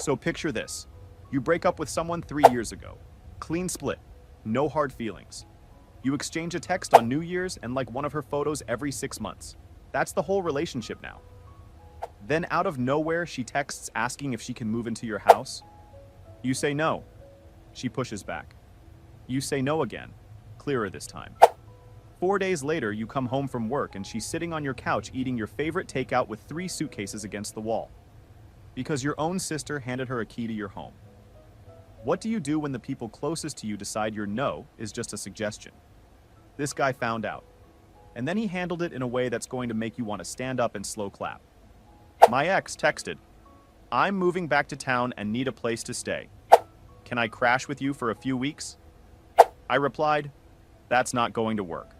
So picture this. You break up with someone 3 years ago. Clean split. No hard feelings. You exchange a text on New Year's and like one of her photos every 6 months. That's the whole relationship now. Then out of nowhere, she texts asking if she can move into your house. You say no. She pushes back. You say no again, clearer this time. 4 days later, you come home from work and she's sitting on your couch eating your favorite takeout with 3 suitcases against the wall. Because your own sister handed her a key to your home. What do you do when the people closest to you decide your no is just a suggestion? This guy found out. And then he handled it in a way that's going to make you want to stand up and slow clap. My ex texted, "I'm moving back to town and need a place to stay. Can I crash with you for a few weeks?" I replied, "That's not going to work."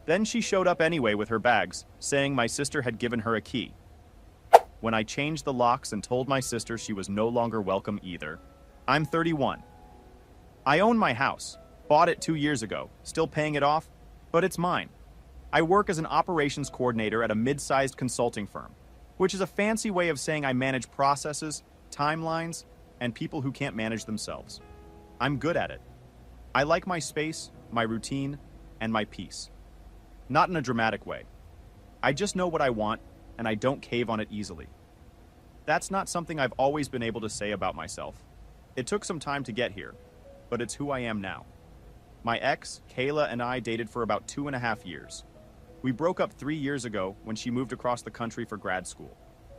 Then she showed up anyway with her bags, saying my sister had given her a key. When I changed the locks and told my sister she was no longer welcome either. I'm 31. I own my house, bought it 2 years ago, still paying it off, but it's mine. I work as an operations coordinator at a mid-sized consulting firm, which is a fancy way of saying I manage processes, timelines, and people who can't manage themselves. I'm good at it. I like my space, my routine, and my peace. Not in a dramatic way. I just know what I want, and I don't cave on it easily. That's not something I've always been able to say about myself. It took some time to get here, but it's who I am now. My ex, Kayla, and I dated for about 2.5 years. We broke up 3 years ago when she moved across the country for grad school.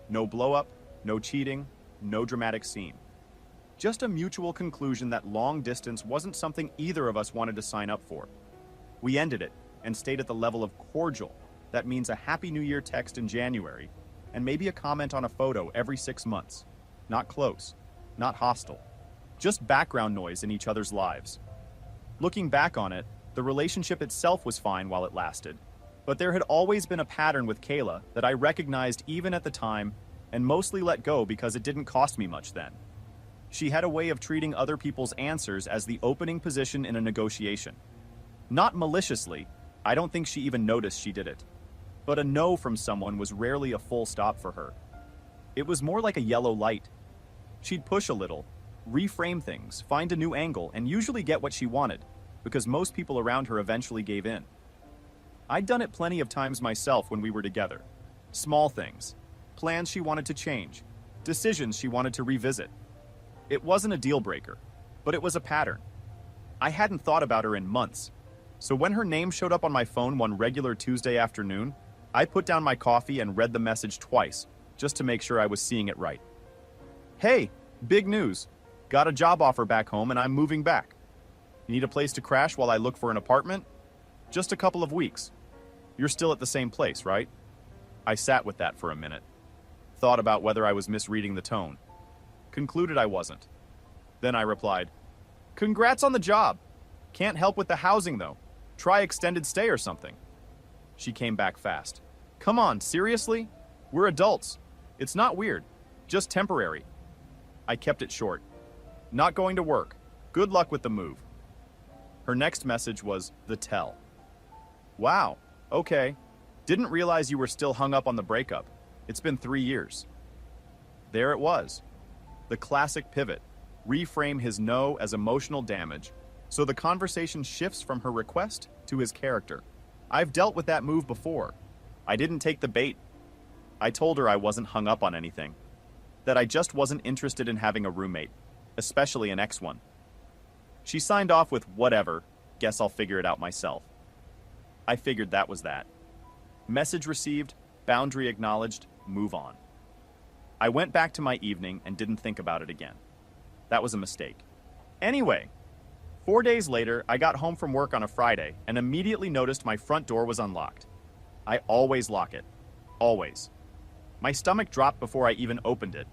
No blow-up, no cheating, no dramatic scene. Just a mutual conclusion that long distance wasn't something either of us wanted to sign up for. We ended it and stayed at the level of cordial. That means a Happy New Year text in January and maybe a comment on a photo every 6 months. Not close, not hostile. Just background noise in each other's lives. Looking back on it, the relationship itself was fine while it lasted, but there had always been a pattern with Kayla that I recognized even at the time and mostly let go because it didn't cost me much then. She had a way of treating other people's answers as the opening position in a negotiation. Not maliciously, I don't think she even noticed she did it. But a no from someone was rarely a full stop for her. It was more like a yellow light. She'd push a little, reframe things, find a new angle, and usually get what she wanted, because most people around her eventually gave in. I'd done it plenty of times myself when we were together. Small things, plans she wanted to change, decisions she wanted to revisit. It wasn't a deal breaker, but it was a pattern. I hadn't thought about her in months, so when her name showed up on my phone one regular Tuesday afternoon, I put down my coffee and read the message twice, just to make sure I was seeing it right. "Hey, big news. Got a job offer back home and I'm moving back. You need a place to crash while I look for an apartment? Just a couple of weeks. You're still at the same place, right?" I sat with that for a minute. Thought about whether I was misreading the tone. Concluded I wasn't. Then I replied, "Congrats on the job. Can't help with the housing though. Try extended stay or something." She came back fast. "Come on, seriously? We're adults. It's not weird. Just temporary." I kept it short. "Not going to work. Good luck with the move." Her next message was the tell. "Wow, okay. Didn't realize you were still hung up on the breakup. It's been 3 years." There it was. The classic pivot. Reframe his no as emotional damage, so the conversation shifts from her request to his character. I've dealt with that move before. I didn't take the bait. I told her I wasn't hung up on anything. That I just wasn't interested in having a roommate, especially an ex one. She signed off with whatever, guess I'll figure it out myself. I figured that was that. Message received, boundary acknowledged, move on. I went back to my evening and didn't think about it again. That was a mistake. Anyway, 4 days later, I got home from work on a Friday and immediately noticed my front door was unlocked. I always lock it. Always. My stomach dropped before I even opened it.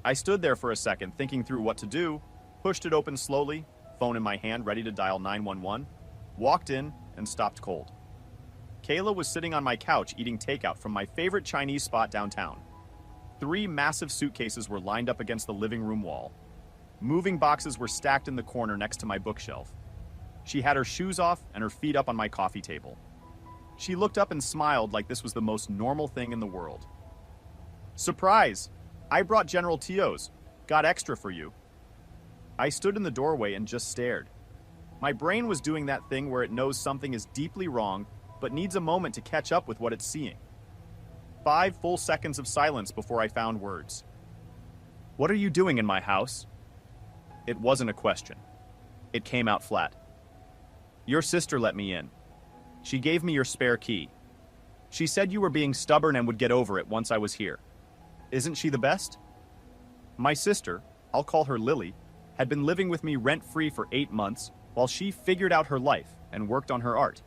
I stood there for a second thinking through what to do, pushed it open slowly, phone in my hand ready to dial 911, walked in and stopped cold. Kayla was sitting on my couch eating takeout from my favorite Chinese spot downtown. 3 massive suitcases were lined up against the living room wall. Moving boxes were stacked in the corner next to my bookshelf. She had her shoes off and her feet up on my coffee table. She looked up and smiled like this was the most normal thing in the world. Surprise! I brought General Tio's. What do you want? Got extra for you. I stood in the doorway and just stared. My brain was doing that thing where it knows something is deeply wrong, but needs a moment to catch up with what it's seeing. 5 full seconds of silence before I found words. What are you doing in my house? It wasn't a question. It came out flat. Your sister let me in. She gave me your spare key. She said you were being stubborn and would get over it once I was here. Isn't she the best? My sister, I'll call her Lily, had been living with me rent-free for 8 months while she figured out her life and worked on her art.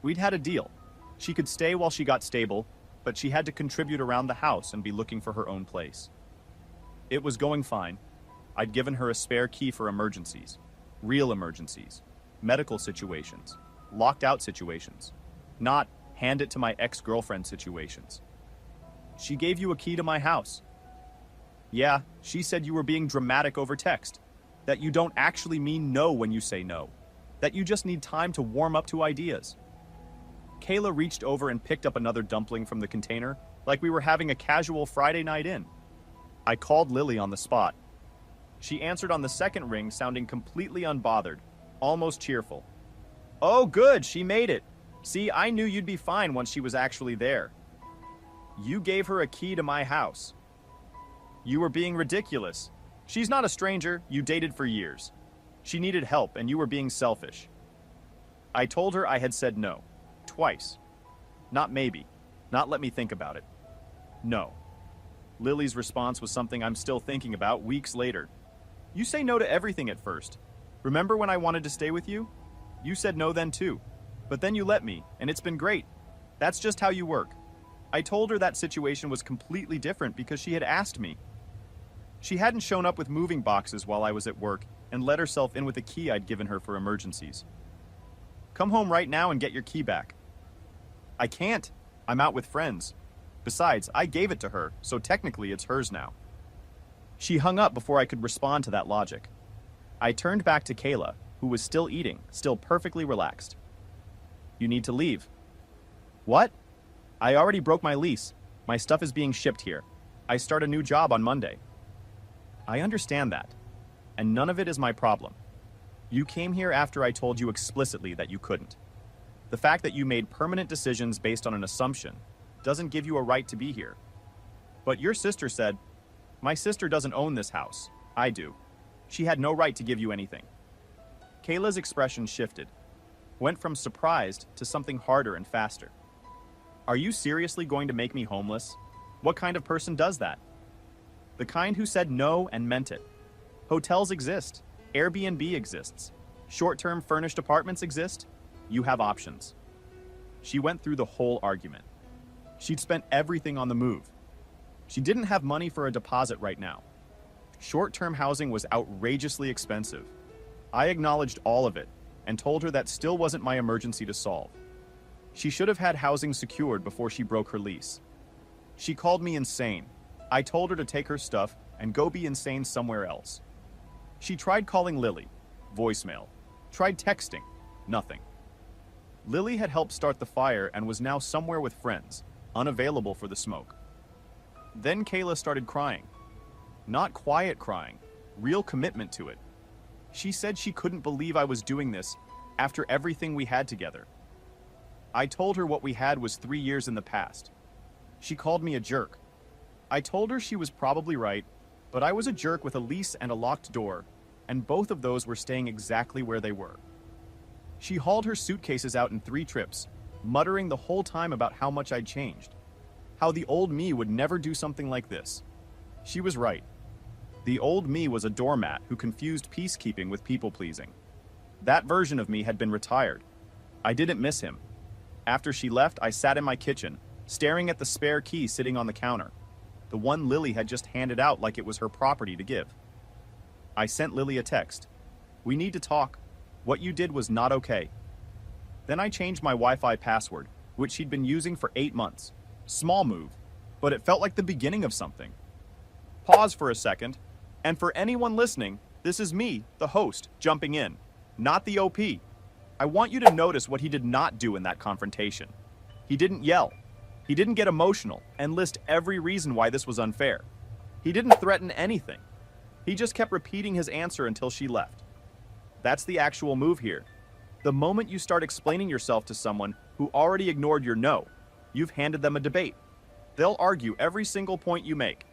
We'd had a deal. She could stay while she got stable, but she had to contribute around the house and be looking for her own place. It was going fine. I'd given her a spare key for emergencies, real emergencies, medical situations, locked out situations, not hand it to my ex-girlfriend situations. She gave you a key to my house. Yeah, she said you were being dramatic over text, that you don't actually mean no when you say no, that you just need time to warm up to ideas. Kayla reached over and picked up another dumpling from the container, like we were having a casual Friday night in. I called Lily on the spot. She answered on the second ring, sounding completely unbothered, almost cheerful. Oh, good, she made it. See, I knew you'd be fine once she was actually there. You gave her a key to my house. You were being ridiculous. She's not a stranger, you dated for years. She needed help, and you were being selfish. I told her I had said no. Twice. Not maybe. Not let me think about it. No. Lily's response was something I'm still thinking about weeks later. You say no to everything at first. Remember when I wanted to stay with you? You said no then too. But then you let me, and it's been great. That's just how you work. I told her that situation was completely different because she had asked me. She hadn't shown up with moving boxes while I was at work and let herself in with a key I'd given her for emergencies. Come home right now and get your key back. I can't. I'm out with friends. Besides, I gave it to her, so technically it's hers now. She hung up before I could respond to that logic. I turned back to Kayla, who was still eating, still perfectly relaxed. You need to leave. What? I already broke my lease. My stuff is being shipped here. I start a new job on Monday. I understand that, and none of it is my problem. You came here after I told you explicitly that you couldn't. The fact that you made permanent decisions based on an assumption doesn't give you a right to be here. But your sister said, my sister doesn't own this house. I do. She had no right to give you anything. Kayla's expression shifted, went from surprised to something harder and faster. Are you seriously going to make me homeless? What kind of person does that? The kind who said no and meant it. Hotels exist. Airbnb exists. Short-term furnished apartments exist. You have options. She went through the whole argument. She'd spent everything on the move. She didn't have money for a deposit right now. Short-term housing was outrageously expensive. I acknowledged all of it and told her that still wasn't my emergency to solve. She should have had housing secured before she broke her lease. She called me insane. I told her to take her stuff and go be insane somewhere else. She tried calling Lily, voicemail. Tried texting, nothing. Lily had helped start the fire and was now somewhere with friends, unavailable for the smoke. Then Kayla started crying. Not quiet crying, real commitment to it. She said she couldn't believe I was doing this after everything we had together. I told her what we had was 3 years in the past. She called me a jerk. I told her she was probably right, but I was a jerk with a lease and a locked door, and both of those were staying exactly where they were. She hauled her suitcases out in 3 trips, muttering the whole time about how much I'd changed. How the old me would never do something like this. She was right. The old me was a doormat who confused peacekeeping with people-pleasing. That version of me had been retired. I didn't miss him. After she left, I sat in my kitchen, staring at the spare key sitting on the counter, the one Lily had just handed out like it was her property to give. I sent Lily a text. We need to talk. What you did was not okay. Then I changed my Wi-Fi password, which she'd been using for 8 months. Small move, but it felt like the beginning of something. Pause for a second, and for anyone listening, this is me, the host, jumping in, not the OP. I want you to notice what he did not do in that confrontation. He didn't yell. He didn't get emotional and list every reason why this was unfair. He didn't threaten anything. He just kept repeating his answer until she left. That's the actual move here. The moment you start explaining yourself to someone who already ignored your no, you've handed them a debate. They'll argue every single point you make.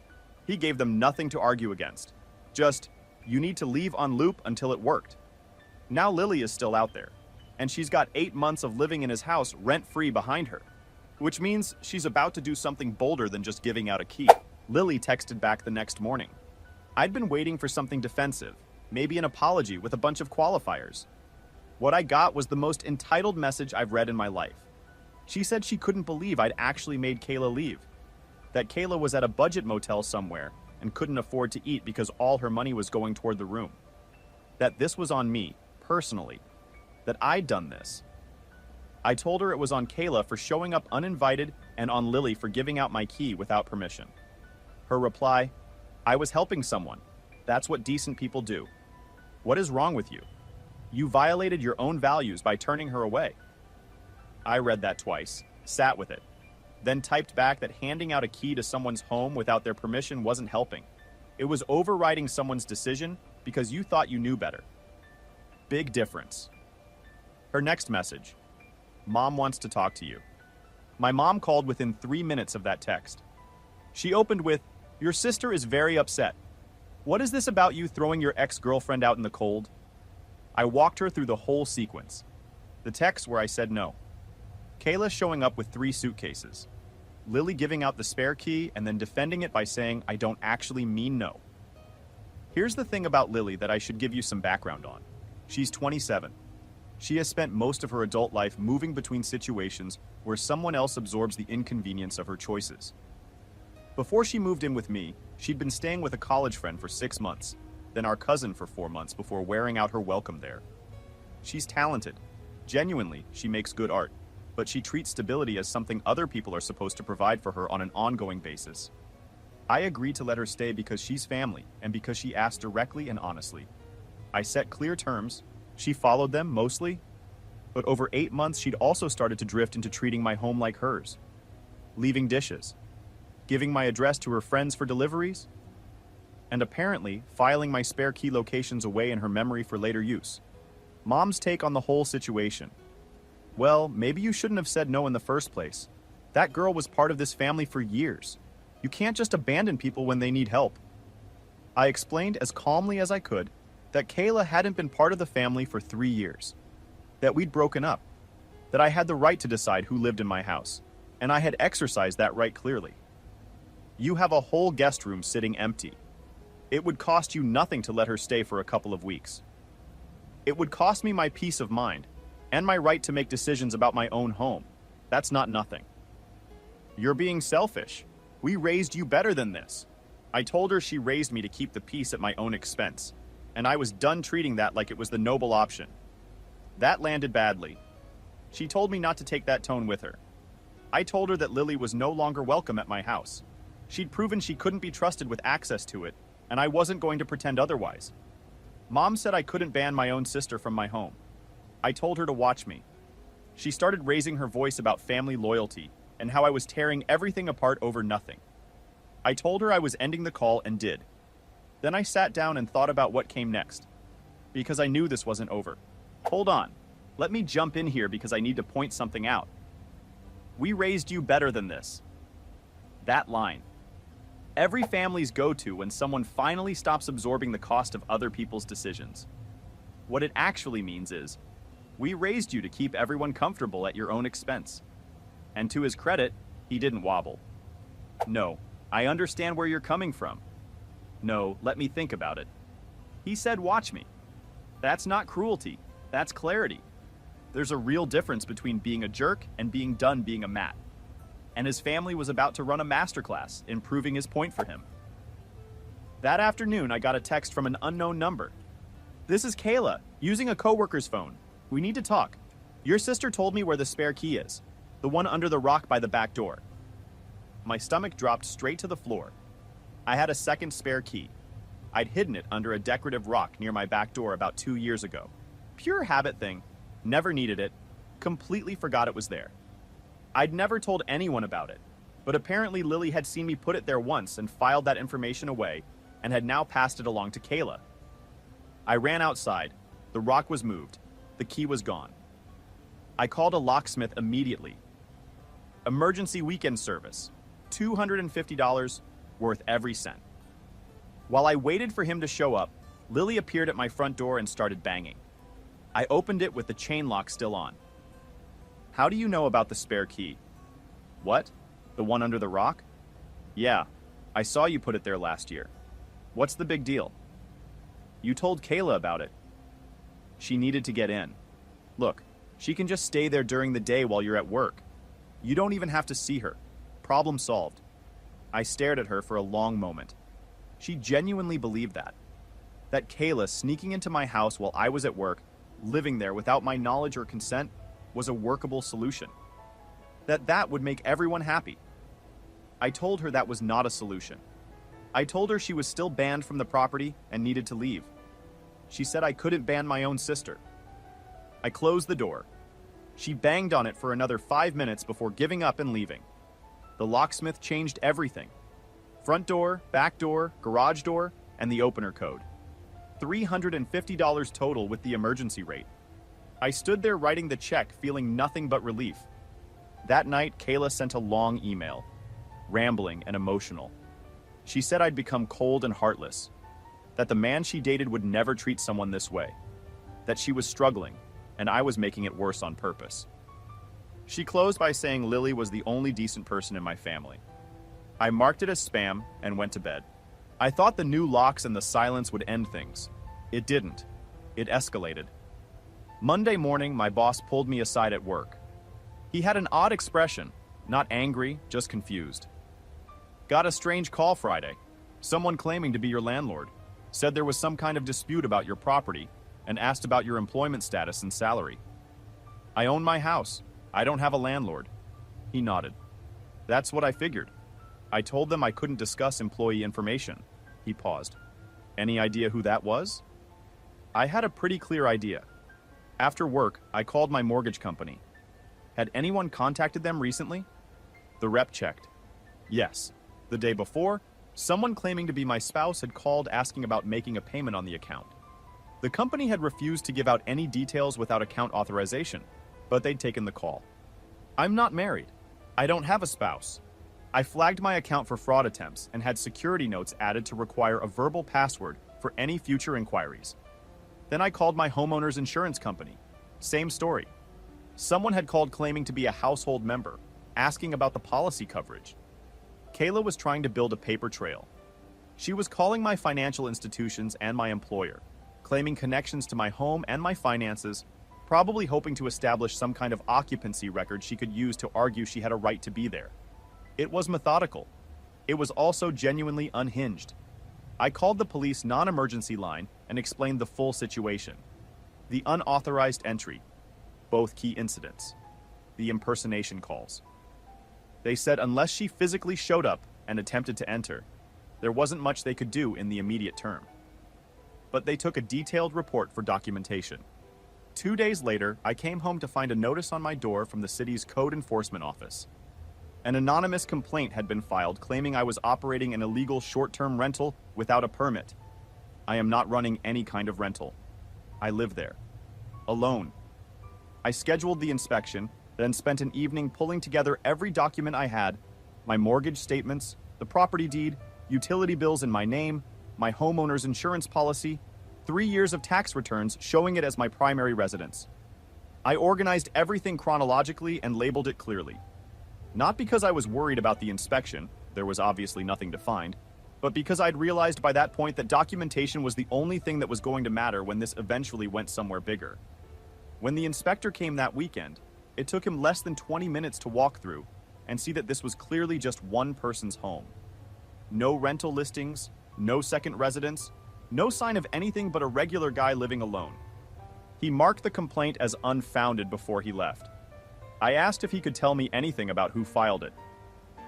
He gave them nothing to argue against. Just, you need to leave on loop until it worked. Now Lily is still out there, and she's got 8 months of living in his house rent-free behind her, which means she's about to do something bolder than just giving out a key. Lily texted back the next morning. I'd been waiting for something defensive, maybe an apology with a bunch of qualifiers. What I got was the most entitled message I've read in my life. She said she couldn't believe I'd actually made Kayla leave, that Kayla was at a budget motel somewhere and couldn't afford to eat because all her money was going toward the room, that this was on me, personally, that I'd done this. I told her it was on Kayla for showing up uninvited and on Lily for giving out my key without permission. Her reply, I was helping someone. That's what decent people do. What is wrong with you? You violated your own values by turning her away. I read that twice, sat with it, then typed back that handing out a key to someone's home without their permission wasn't helping. It was overriding someone's decision because you thought you knew better. Big difference. Her next message, Mom wants to talk to you. My mom called within 3 minutes of that text. She opened with, your sister is very upset. What is this about you throwing your ex-girlfriend out in the cold? I walked her through the whole sequence. The text where I said no. Kayla showing up with 3 suitcases. Lily giving out the spare key and then defending it by saying I don't actually mean no. Here's the thing about Lily that I should give you some background on. She's 27. She has spent most of her adult life moving between situations where someone else absorbs the inconvenience of her choices. Before she moved in with me, she'd been staying with a college friend for 6 months, then our cousin for 4 months before wearing out her welcome there. She's talented. Genuinely, she makes good art, but she treats stability as something other people are supposed to provide for her on an ongoing basis. I agreed to let her stay because she's family and because she asked directly and honestly. I set clear terms. She followed them, mostly. But over 8 months, she'd also started to drift into treating my home like hers. Leaving dishes. Giving my address to her friends for deliveries. And apparently, filing my spare key locations away in her memory for later use. Mom's take on the whole situation. Well, maybe you shouldn't have said no in the first place. That girl was part of this family for years. You can't just abandon people when they need help. I explained as calmly as I could that Kayla hadn't been part of the family for 3 years, that we'd broken up, that I had the right to decide who lived in my house, and I had exercised that right clearly. You have a whole guest room sitting empty. It would cost you nothing to let her stay for a couple of weeks. It would cost me my peace of mind and my right to make decisions about my own home. That's not nothing. You're being selfish. We raised you better than this. I told her she raised me to keep the peace at my own expense, and I was done treating that like it was the noble option. That landed badly. She told me not to take that tone with her. I told her that Lily was no longer welcome at my house. She'd proven she couldn't be trusted with access to it, and I wasn't going to pretend otherwise. Mom said I couldn't ban my own sister from my home. I told her to watch me. She started raising her voice about family loyalty and how I was tearing everything apart over nothing. I told her I was ending the call and did. Then I sat down and thought about what came next, because I knew this wasn't over. Hold on. Let me jump in here because I need to point something out. We raised you better than this. That line. Every family's go-to when someone finally stops absorbing the cost of other people's decisions. What it actually means is, we raised you to keep everyone comfortable at your own expense. And to his credit, he didn't wobble. No, I understand where you're coming from. No, let me think about it. He said, watch me. That's not cruelty, that's clarity. There's a real difference between being a jerk and being done being a mat. And his family was about to run a masterclass in proving his point for him. That afternoon, I got a text from an unknown number. This is Kayla, using a coworker's phone. We need to talk. Your sister told me where the spare key is, the one under the rock by the back door. My stomach dropped straight to the floor. I had a second spare key. I'd hidden it under a decorative rock near my back door about 2 years ago. Pure habit thing. Never needed it. Completely forgot it was there. I'd never told anyone about it, but apparently Lily had seen me put it there once and filed that information away, and had now passed it along to Kayla. I ran outside. The rock was moved. The key was gone. I called a locksmith immediately. Emergency weekend service. $250, worth every cent. While I waited for him to show up, Lily appeared at my front door and started banging. I opened it with the chain lock still on. How do you know about the spare key? What? The one under the rock? Yeah, I saw you put it there last year. What's the big deal? You told Kayla about it. She needed to get in. Look, she can just stay there during the day while you're at work. You don't even have to see her. Problem solved. I stared at her for a long moment. She genuinely believed that. That Kayla sneaking into my house while I was at work, living there without my knowledge or consent, was a workable solution. That would make everyone happy. I told her that was not a solution. I told her she was still banned from the property and needed to leave. She said I couldn't ban my own sister. I closed the door. She banged on it for another 5 minutes before giving up and leaving. The locksmith changed everything. Front door, back door, garage door, and the opener code. $350 total with the emergency rate. I stood there writing the check, feeling nothing but relief. That night, Kayla sent a long email, rambling and emotional. She said I'd become cold and heartless, that the man she dated would never treat someone this way, that she was struggling, and I was making it worse on purpose. She closed by saying Lily was the only decent person in my family. I marked it as spam and went to bed. I thought the new locks and the silence would end things. It didn't. It escalated. Monday morning, my boss pulled me aside at work. He had an odd expression, not angry, just confused. Got a strange call Friday. Someone claiming to be your landlord. Said there was some kind of dispute about your property and asked about your employment status and salary. I own my house. I don't have a landlord. He nodded. That's what I figured. I told them I couldn't discuss employee information. He paused. Any idea who that was? I had a pretty clear idea. After work, I called my mortgage company. Had anyone contacted them recently? The rep checked. Yes. The day before, someone claiming to be my spouse had called asking about making a payment on the account. The company had refused to give out any details without account authorization, but they'd taken the call. I'm not married. I don't have a spouse. I flagged my account for fraud attempts and had security notes added to require a verbal password for any future inquiries. Then I called my homeowner's insurance company. Same story. Someone had called claiming to be a household member, asking about the policy coverage. Kayla was trying to build a paper trail. She was calling my financial institutions and my employer, claiming connections to my home and my finances, probably hoping to establish some kind of occupancy record she could use to argue she had a right to be there. It was methodical. It was also genuinely unhinged. I called the police non-emergency line and explained the full situation. The unauthorized entry, both key incidents, the impersonation calls. They said unless she physically showed up and attempted to enter, there wasn't much they could do in the immediate term. But they took a detailed report for documentation. 2 days later, I came home to find a notice on my door from the city's code enforcement office. An anonymous complaint had been filed claiming I was operating an illegal short-term rental without a permit. I am not running any kind of rental. I live there. Alone. I scheduled the inspection, then spent an evening pulling together every document I had, my mortgage statements, the property deed, utility bills in my name, my homeowner's insurance policy, 3 years of tax returns showing it as my primary residence. I organized everything chronologically and labeled it clearly. Not because I was worried about the inspection, there was obviously nothing to find, but because I'd realized by that point that documentation was the only thing that was going to matter when this eventually went somewhere bigger. When the inspector came that weekend, it took him less than 20 minutes to walk through and see that this was clearly just one person's home. No rental listings, no second residence, no sign of anything but a regular guy living alone. He marked the complaint as unfounded before he left. I asked if he could tell me anything about who filed it.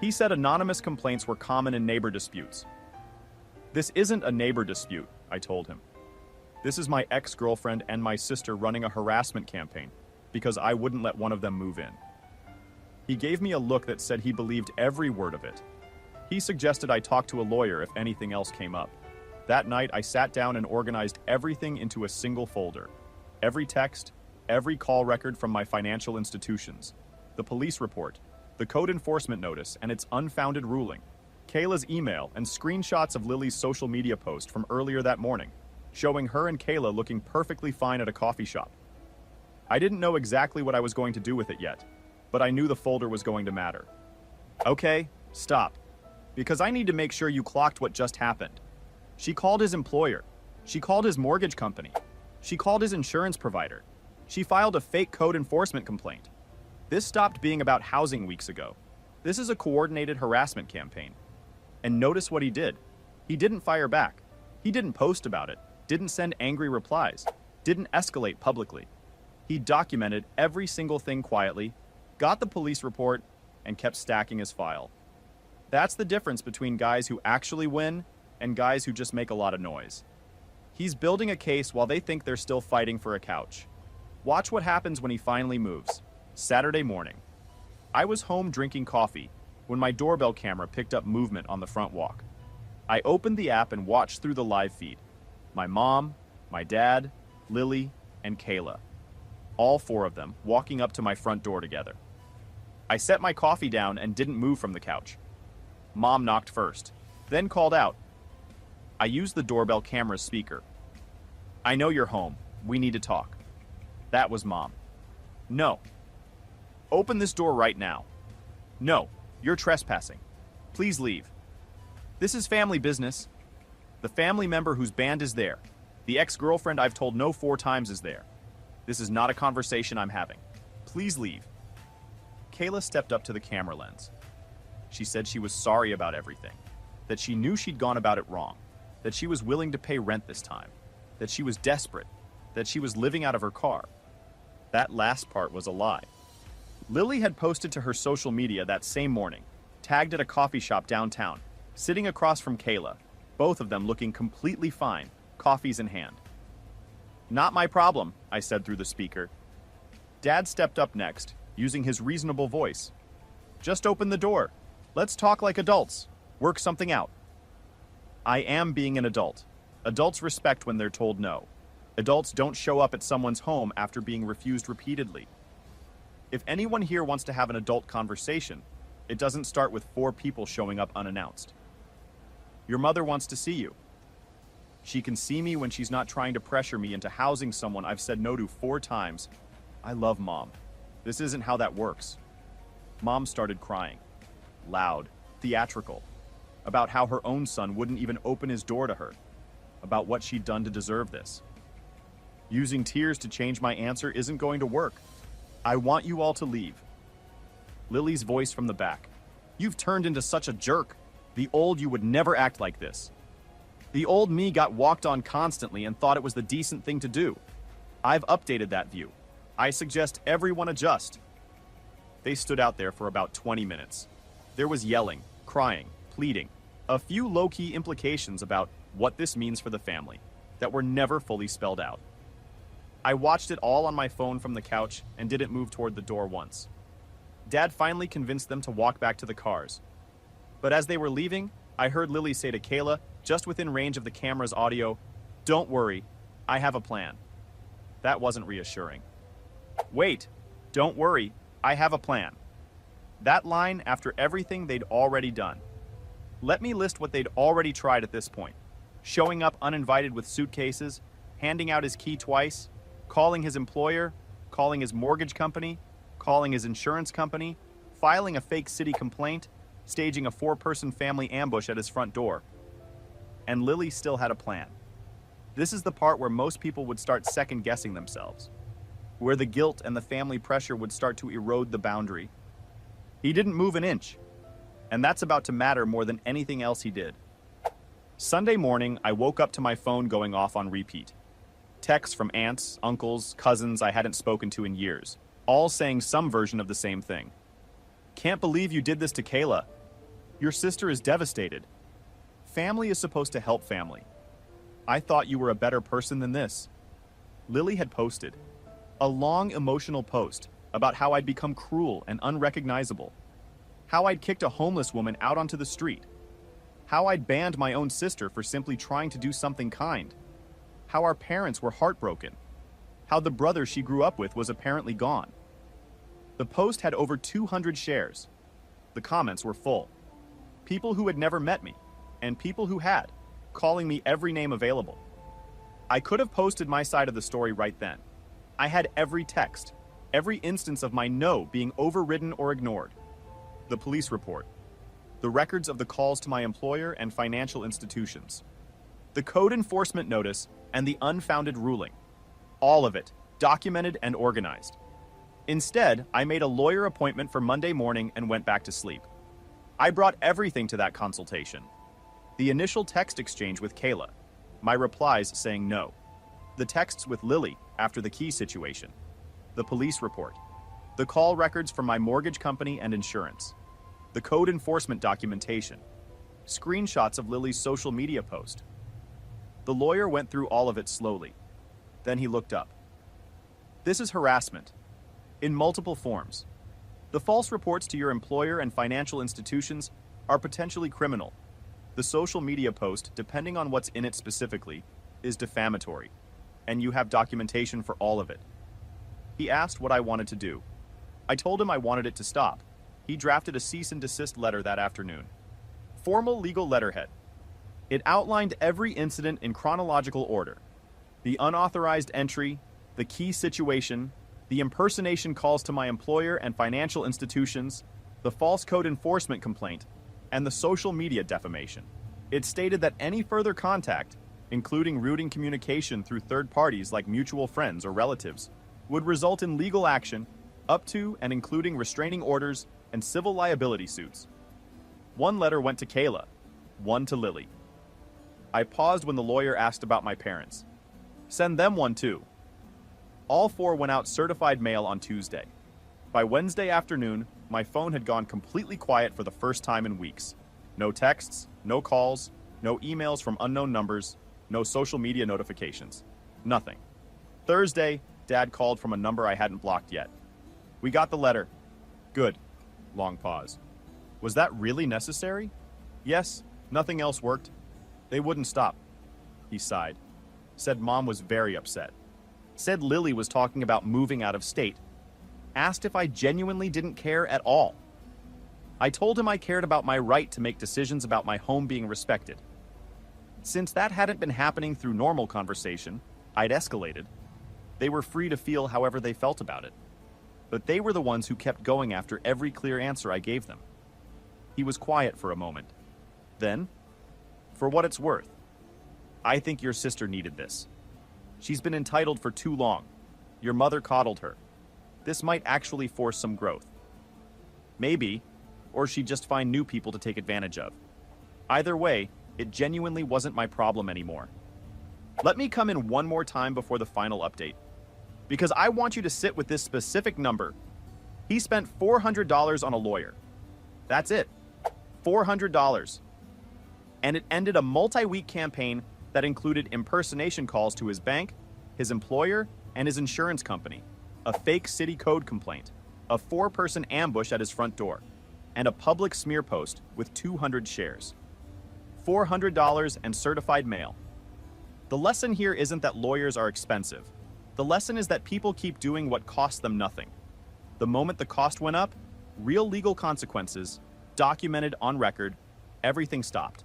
He said anonymous complaints were common in neighbor disputes. This isn't a neighbor dispute, I told him. This is my ex-girlfriend and my sister running a harassment campaign because I wouldn't let one of them move in. He gave me a look that said he believed every word of it. He suggested I talk to a lawyer if anything else came up. That night, I sat down and organized everything into a single folder. Every text, every call record from my financial institutions, the police report, the code enforcement notice and its unfounded ruling, Kayla's email, and screenshots of Lily's social media post from earlier that morning, showing her and Kayla looking perfectly fine at a coffee shop. I didn't know exactly what I was going to do with it yet, but I knew the folder was going to matter. Okay, stop. Because I need to make sure you clocked what just happened. She called his employer. She called his mortgage company. She called his insurance provider. She filed a fake code enforcement complaint. This stopped being about housing weeks ago. This is a coordinated harassment campaign. And notice what he did. He didn't fire back. He didn't post about it, didn't send angry replies, didn't escalate publicly. He documented every single thing quietly, got the police report, and kept stacking his file. That's the difference between guys who actually win and guys who just make a lot of noise. He's building a case while they think they're still fighting for a couch. Watch what happens when he finally moves. Saturday morning. I was home drinking coffee when my doorbell camera picked up movement on the front walk. I opened the app and watched through the live feed. My mom, my dad, Lily, and Kayla. All four of them walking up to my front door together. I set my coffee down and didn't move from the couch. Mom knocked first, then called out. I used the doorbell camera's speaker. I know you're home. We need to talk. That was Mom. No. Open this door right now. No, you're trespassing. Please leave. This is family business. The family member whose band is there. The ex-girlfriend I've told no 4 times is there. This is not a conversation I'm having. Please leave. Kayla stepped up to the camera lens. She said she was sorry about everything, that she knew she'd gone about it wrong, that she was willing to pay rent this time, that she was desperate, that she was living out of her car. That last part was a lie. Lily had posted to her social media that same morning, tagged at a coffee shop downtown, sitting across from Kayla, both of them looking completely fine, coffees in hand. Not my problem, I said through the speaker. Dad stepped up next, using his reasonable voice. Just open the door. Let's talk like adults. Work something out. I am being an adult. Adults respect when they're told no. Adults don't show up at someone's home after being refused repeatedly. If anyone here wants to have an adult conversation, it doesn't start with 4 people showing up unannounced. Your mother wants to see you. She can see me when she's not trying to pressure me into housing someone I've said no to 4 times. I love Mom. This isn't how that works. Mom started crying. Loud, theatrical. About how her own son wouldn't even open his door to her. About what she'd done to deserve this. Using tears to change my answer isn't going to work. I want you all to leave. Lily's voice from the back. You've turned into such a jerk. The old you would never act like this. The old me got walked on constantly and thought it was the decent thing to do. I've updated that view. I suggest everyone adjust. They stood out there for about 20 minutes. There was yelling, crying, pleading, a few low-key implications about what this means for the family that were never fully spelled out. I watched it all on my phone from the couch and didn't move toward the door once. Dad finally convinced them to walk back to the cars. But as they were leaving, I heard Lily say to Kayla, just within range of the camera's audio, "Don't worry, I have a plan." That wasn't reassuring. Wait, don't worry, I have a plan. That line after everything they'd already done. Let me list what they'd already tried at this point. Showing up uninvited with suitcases, handing out his key twice, calling his employer, calling his mortgage company, calling his insurance company, filing a fake city complaint, staging a 4-person family ambush at his front door. And Lily still had a plan. This is the part where most people would start second-guessing themselves, where the guilt and the family pressure would start to erode the boundary. He didn't move an inch, and that's about to matter more than anything else he did. Sunday morning, I woke up to my phone going off on repeat. Texts from aunts, uncles, cousins I hadn't spoken to in years, all saying some version of the same thing. Can't believe you did this to Kayla. Your sister is devastated. Family is supposed to help family. I thought you were a better person than this. Lily had posted a long emotional post about how I'd become cruel and unrecognizable, how I'd kicked a homeless woman out onto the street. How I'd banned my own sister for simply trying to do something kind. How our parents were heartbroken. How the brother she grew up with was apparently gone. The post had over 200 shares. The comments were full. People who had never met me, and people who had, calling me every name available. I could have posted my side of the story right then. I had every text, every instance of my no being overridden or ignored. The police report. The records of the calls to my employer and financial institutions. The code enforcement notice and the unfounded ruling. All of it, documented and organized. Instead, I made a lawyer appointment for Monday morning and went back to sleep. I brought everything to that consultation. The initial text exchange with Kayla, my replies saying no. The texts with Lily after the key situation. The police report. The call records from my mortgage company and insurance. The code enforcement documentation. Screenshots of Lily's social media post. The lawyer went through all of it slowly. Then he looked up. This is harassment. In multiple forms. The false reports to your employer and financial institutions are potentially criminal. The social media post, depending on what's in it specifically, is defamatory, and you have documentation for all of it. He asked what I wanted to do. I told him I wanted it to stop. He drafted a cease and desist letter that afternoon. Formal legal letterhead. It outlined every incident in chronological order. The unauthorized entry, the key situation, the impersonation calls to my employer and financial institutions, the false code enforcement complaint, and the social media defamation. It stated that any further contact, including routing communication through third parties like mutual friends or relatives, would result in legal action up to and including restraining orders and civil liability suits. One letter went to Kayla, one to Lily. I paused when the lawyer asked about my parents. Send them one too. All four went out certified mail on Tuesday. By Wednesday afternoon, my phone had gone completely quiet for the first time in weeks. No texts, no calls, no emails from unknown numbers, no social media notifications. Nothing. Thursday, Dad called from a number I hadn't blocked yet. We got the letter. Good. Long pause. Was that really necessary? Yes, nothing else worked. They wouldn't stop. He sighed. Said Mom was very upset. Said Lily was talking about moving out of state. Asked if I genuinely didn't care at all. I told him I cared about my right to make decisions about my home being respected. Since that hadn't been happening through normal conversation, I'd escalated. They were free to feel however they felt about it. But they were the ones who kept going after every clear answer I gave them. He was quiet for a moment. Then, for what it's worth, I think your sister needed this. She's been entitled for too long. Your mother coddled her. This might actually force some growth. Maybe, or she'd just find new people to take advantage of. Either way, it genuinely wasn't my problem anymore. Let me come in one more time before the final update, because I want you to sit with this specific number. He spent $400 on a lawyer. That's it. $400. And it ended a multi-week campaign that included impersonation calls to his bank, his employer, and his insurance company, a fake city code complaint, a 4-person ambush at his front door, and a public smear post with 200 shares. $400 and certified mail. The lesson here isn't that lawyers are expensive. The lesson is that people keep doing what costs them nothing. The moment the cost went up, real legal consequences, documented on record, everything stopped.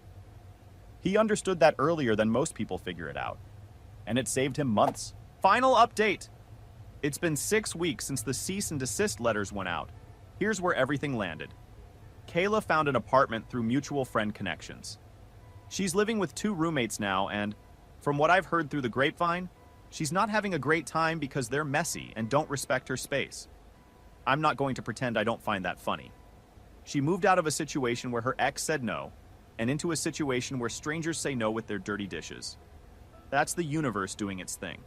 He understood that earlier than most people figure it out, and it saved him months. Final update! It's been 6 weeks since the cease and desist letters went out. Here's where everything landed. Kayla found an apartment through mutual friend connections. She's living with 2 roommates now, and from what I've heard through the grapevine, she's not having a great time because they're messy and don't respect her space. I'm not going to pretend I don't find that funny. She moved out of a situation where her ex said no, and into a situation where strangers say no with their dirty dishes. That's the universe doing its thing.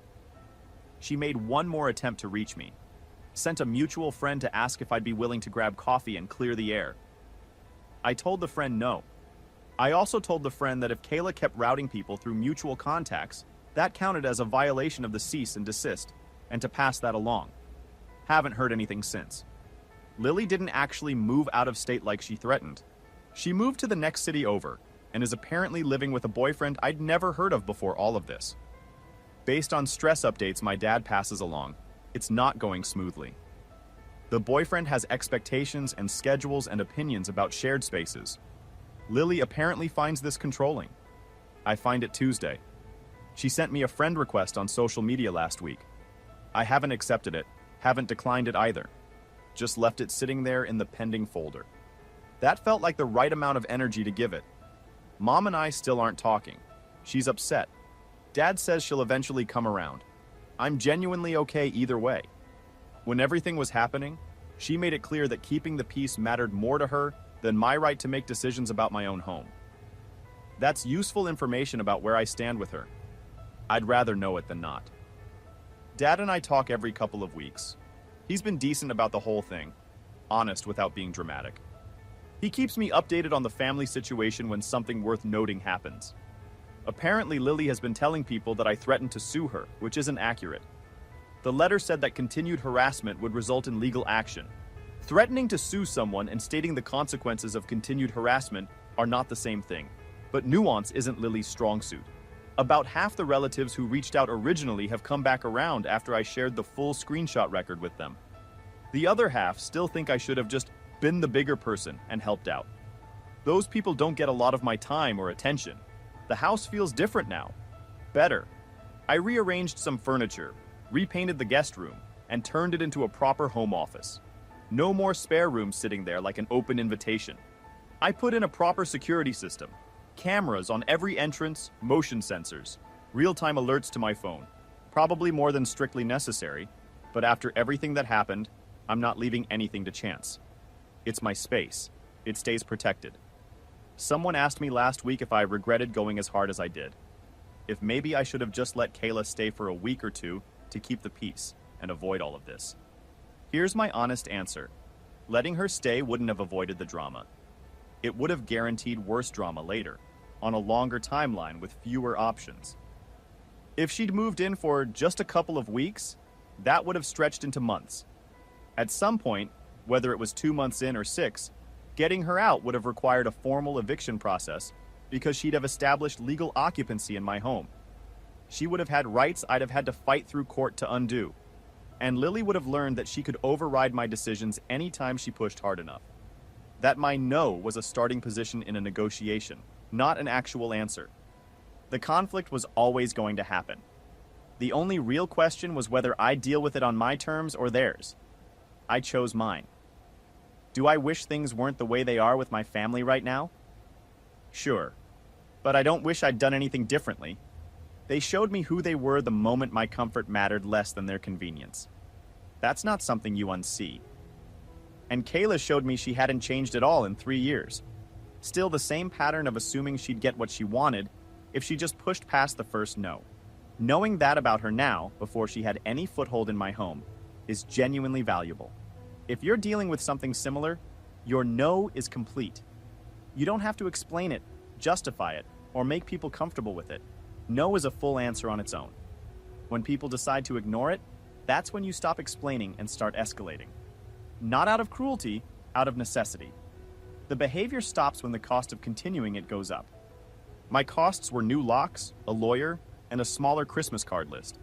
She made one more attempt to reach me, sent a mutual friend to ask if I'd be willing to grab coffee and clear the air. I told the friend no. I also told the friend that if Kayla kept routing people through mutual contacts, that counted as a violation of the cease and desist, and to pass that along. Haven't heard anything since. Lily didn't actually move out of state like she threatened. She moved to the next city over, and is apparently living with a boyfriend I'd never heard of before all of this. Based on stress updates my dad passes along, it's not going smoothly. The boyfriend has expectations and schedules and opinions about shared spaces. Lily apparently finds this controlling. I find it Tuesday. She sent me a friend request on social media last week. I haven't accepted it, haven't declined it either. Just left it sitting there in the pending folder. That felt like the right amount of energy to give it. Mom and I still aren't talking. She's upset. Dad says she'll eventually come around. I'm genuinely okay either way. When everything was happening, she made it clear that keeping the peace mattered more to her than my right to make decisions about my own home. That's useful information about where I stand with her. I'd rather know it than not. Dad and I talk every couple of weeks. He's been decent about the whole thing, honest without being dramatic. He keeps me updated on the family situation when something worth noting happens. Apparently, Lily has been telling people that I threatened to sue her, which isn't accurate. The letter said that continued harassment would result in legal action. Threatening to sue someone and stating the consequences of continued harassment are not the same thing, but nuance isn't Lily's strong suit. About half the relatives who reached out originally have come back around after I shared the full screenshot record with them. The other half still think I should have just been the bigger person and helped out. Those people don't get a lot of my time or attention. The house feels different now. Better. I rearranged some furniture, repainted the guest room, and turned it into a proper home office. No more spare rooms sitting there like an open invitation. I put in a proper security system. Cameras on every entrance, motion sensors, real-time alerts to my phone. Probably more than strictly necessary, but after everything that happened, I'm not leaving anything to chance. It's my space. It stays protected. Someone asked me last week if I regretted going as hard as I did. If maybe I should have just let Kayla stay for a week or two to keep the peace and avoid all of this. Here's my honest answer. Letting her stay wouldn't have avoided the drama. It would have guaranteed worse drama later, on a longer timeline with fewer options. If she'd moved in for just a couple of weeks, that would have stretched into months. At some point, whether it was 2 months in or 6, getting her out would have required a formal eviction process because she'd have established legal occupancy in my home. She would have had rights I'd have had to fight through court to undo. And Lily would have learned that she could override my decisions anytime she pushed hard enough. That my no was a starting position in a negotiation, not an actual answer. The conflict was always going to happen. The only real question was whether I'd deal with it on my terms or theirs. I chose mine. Do I wish things weren't the way they are with my family right now? Sure. But I don't wish I'd done anything differently. They showed me who they were the moment my comfort mattered less than their convenience. That's not something you unsee. And Kayla showed me she hadn't changed at all in 3 years. Still the same pattern of assuming she'd get what she wanted if she just pushed past the first no. Knowing that about her now, before she had any foothold in my home, is genuinely valuable. If you're dealing with something similar, your no is complete. You don't have to explain it, justify it, or make people comfortable with it. No is a full answer on its own. When people decide to ignore it, that's when you stop explaining and start escalating. Not out of cruelty, out of necessity. The behavior stops when the cost of continuing it goes up. My costs were new locks, a lawyer, and a smaller Christmas card list.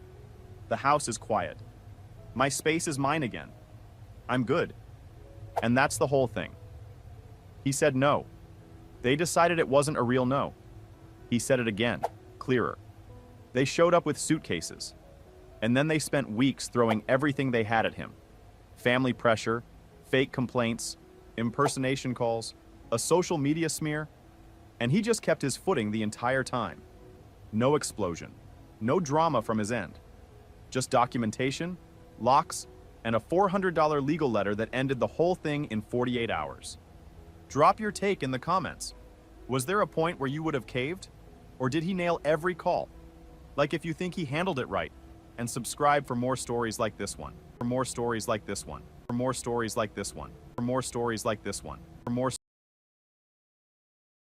The house is quiet. My space is mine again. I'm good. And that's the whole thing. He said no. They decided it wasn't a real no. He said it again, clearer. They showed up with suitcases. And then they spent weeks throwing everything they had at him. Family pressure, fake complaints, impersonation calls, a social media smear, and he just kept his footing the entire time. No explosion, no drama from his end. Just documentation, locks, and a $400 legal letter that ended the whole thing in 48 hours. Drop your take in the comments. Was there a point where you would have caved? Or did he nail every call? Like if you think he handled it right, and subscribe for more stories like this one. For more stories like this one. For more stories like this one. For more stories like this one. For more